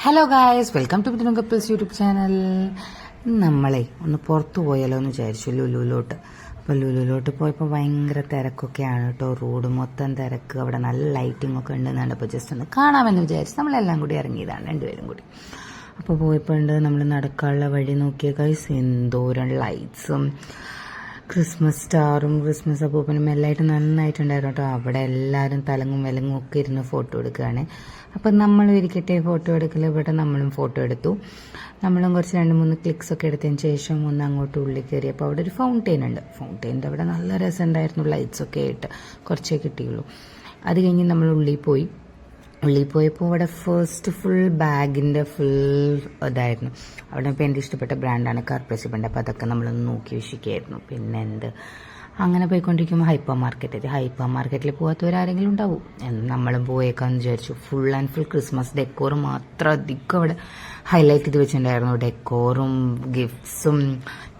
Hello guys, welcome to ബിറ്റിനോ couples YouTube channel. നമ്മളെ ഒന്ന് പുറത്തു പോയാലോ എന്ന് വിചാരിച്ചു, ലുലുവിലോട്ട്. അപ്പോൾ ലുലുവിലോട്ട് പോയപ്പോൾ ഭയങ്കര തിരക്കൊക്കെയാണ് കേട്ടോ. റോഡ് മൊത്തം തിരക്ക്, അവിടെ നല്ല ലൈറ്റിംഗ് ഒക്കെ ഉണ്ടെന്നാണ്. അപ്പോൾ ജസ്റ്റ് ഒന്ന് കാണാമെന്ന് വിചാരിച്ച് നമ്മളെല്ലാം കൂടി ഇറങ്ങിയതാണ്, രണ്ടുപേരും കൂടി. അപ്പോൾ പോയപ്പോൾ ഉണ്ട് നമ്മൾ നടക്കാനുള്ള വഴി നോക്കിയ ഗൈസ്, എന്തോരം ലൈറ്റ്സും ക്രിസ്മസ് സ്റ്റാറും ക്രിസ്മസ് അപ്പൂപ്പനും എല്ലായിട്ട് നന്നായിട്ടുണ്ടായിരുന്നു കേട്ടോ. അവിടെ എല്ലാവരും തലങ്ങും വിലങ്ങും ഒക്കെ ഇരുന്ന് ഫോട്ടോ എടുക്കുകയാണ്. അപ്പം നമ്മളും ഇരിക്കട്ടെ ഫോട്ടോ എടുക്കൽ. ഇവിടെ നമ്മളും ഫോട്ടോ എടുത്തു. നമ്മളും കുറച്ച് 2-3 ക്ലിക്സ് ഒക്കെ എടുത്തതിന് ശേഷം ഒന്ന് അങ്ങോട്ട് ഉള്ളിൽ കയറി. അപ്പോൾ അവിടെ ഒരു ഫൗണ്ടെയിൻ ഉണ്ട്. ഫൗണ്ടെയിൻ്റെ അവിടെ നല്ല രസമുണ്ടായിരുന്നു, ലൈറ്റ്സൊക്കെ ആയിട്ട്. കുറച്ചേ കിട്ടിയുള്ളൂ. അത് കഴിഞ്ഞ് നമ്മൾ ഉള്ളിൽ പോയപ്പോൾ അവിടെ ഫസ്റ്റ് ഫുൾ ബാഗിൻ്റെ ഫുൾ ഇതായിരുന്നു. അവിടെ ഇപ്പോൾ എൻ്റെ ഇഷ്ടപ്പെട്ട ബ്രാൻഡാണ് കാർപ്രസിബിൻ്റെ. അപ്പോൾ അതൊക്കെ നമ്മളൊന്ന് നോക്കി വീക്ഷിക്കുകയായിരുന്നു. പിന്നെ അങ്ങനെ പോയിക്കൊണ്ടിരിക്കുമ്പോൾ ഹൈപ്പർ മാർക്കറ്റിൽ പോകാത്തവരാരെങ്കിലും ഉണ്ടാവും. നമ്മളും പോയേക്കാന്ന് വിചാരിച്ചു. Full and full Christmas decor മാത്രം അധികം അവിടെ ഹൈലൈറ്റ് ചെയ്ത് വെച്ചിട്ടുണ്ടായിരുന്നു. ഡെക്കോറും ഗിഫ്റ്റ്സും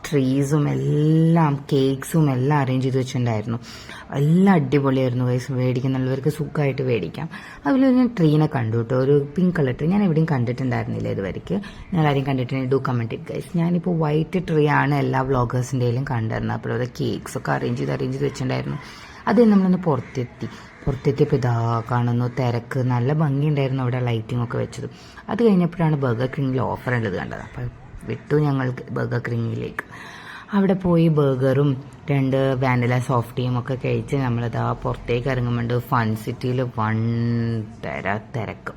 ട്രീസും എല്ലാം കേക്ക്സും എല്ലാം അറേഞ്ച് ചെയ്ത് വെച്ചിട്ടുണ്ടായിരുന്നു. എല്ലാം അടിപൊളിയായിരുന്നു ഗൈസ്. മേടിക്കുന്നുള്ളവർക്ക് സുഖമായിട്ട് മേടിക്കാം. അതുപോലെ ഞാൻ ട്രീനെ കണ്ടു കേട്ടോ, ഒരു പിങ്ക് കളർ ട്രീ. ഞാൻ എവിടെയും കണ്ടിട്ടുണ്ടായിരുന്നില്ല ഇതുവരെയ്ക്ക്. ഞാൻ ആരെയും കണ്ടിട്ടുണ്ടെങ്കിൽ ഡു കമന്റ് ഇറ്റ് ഗൈസ്. ഞാനിപ്പോൾ വൈറ്റ് ട്രീ ആണ് എല്ലാ വ്ളോഗേഴ്സിൻ്റെയിലും കണ്ടിരുന്നത്. അപ്പോൾ അവിടെ കേക്ക്സ് ഒക്കെ അറേഞ്ച് ചെയ്ത് വെച്ചിട്ടുണ്ടായിരുന്നു. അത് നമ്മളൊന്ന് പുറത്തെത്തിയപ്പോൾ ഇതാ കാണുന്നു തിരക്ക്. നല്ല ഭംഗിയുണ്ടായിരുന്നു അവിടെ ലൈറ്റിംഗ് ഒക്കെ വെച്ചത്. അത് കഴിഞ്ഞപ്പോഴാണ് ബർഗർ കിങ്ങിൽ ഓഫർ ഉള്ളത് കണ്ടത്. അപ്പോൾ വിട്ടു ഞങ്ങൾക്ക് ബർഗർ കിങ്ങിലേക്ക്. അവിടെ പോയി ബർഗറും 2 വാനില സോഫ്റ്റ് ടീയും ഒക്കെ കഴിച്ച് നമ്മളിതാ പുറത്തേക്ക് ഇറങ്ങുമ്പോണ്ട് ഫൺ സിറ്റിയിൽ തിരക്ക്.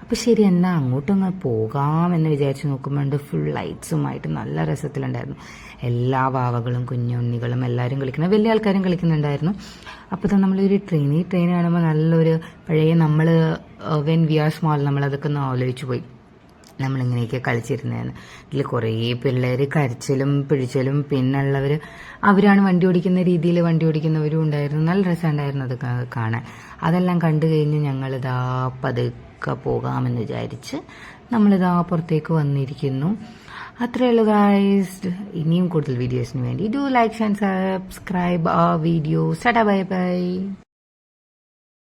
അപ്പോൾ ശരി എന്നാൽ അങ്ങോട്ടൊന്ന് പോകാമെന്ന് വിചാരിച്ച് നോക്കുമ്പോണ്ട് ഫുൾ ലൈറ്റ്സുമായിട്ട് നല്ല രസത്തിലുണ്ടായിരുന്നു. എല്ലാ വാവകളും കുഞ്ഞുണ്ണികളും എല്ലാവരും കളിക്കുന്നത്, വലിയ ആൾക്കാരും കളിക്കുന്നുണ്ടായിരുന്നു. അപ്പോൾ തന്നെ നമ്മളൊരു ഈ ട്രെയിൻ കാണുമ്പോൾ നല്ലൊരു പഴയ നമ്മൾ വെൻ വി ആർ സ്മോൾ നമ്മളതൊക്കെ ഒന്ന് ആലോചിച്ച് പോയി. നമ്മളിങ്ങനെയൊക്കെ കളിച്ചിരുന്നതെന്ന്. ഇതിൽ കുറേ പിള്ളേർ കരച്ചിലും പിടിച്ചലും, പിന്നുള്ളവർ അവരാണ് വണ്ടി ഓടിക്കുന്ന രീതിയിൽ വണ്ടി ഓടിക്കുന്നവരും ഉണ്ടായിരുന്നു. നല്ല രസമുണ്ടായിരുന്നു അത് കാണാൻ. അതെല്ലാം കണ്ടു കഴിഞ്ഞ് ഞങ്ങളിതാ പതുക്കെ പോകാമെന്ന് വിചാരിച്ച് നമ്മളിതാ പുറത്തേക്ക് വന്നിരിക്കുന്നു. അത്രയേ ഉള്ളൂ ഗൈസ്. ഇനിയും കൂടുതൽ വീഡിയോസിന് വേണ്ടി ഡു ലൈക്ക് ആൻഡ് സബ്സ്ക്രൈബ് ആ വീഡിയോ. Tata bye bye.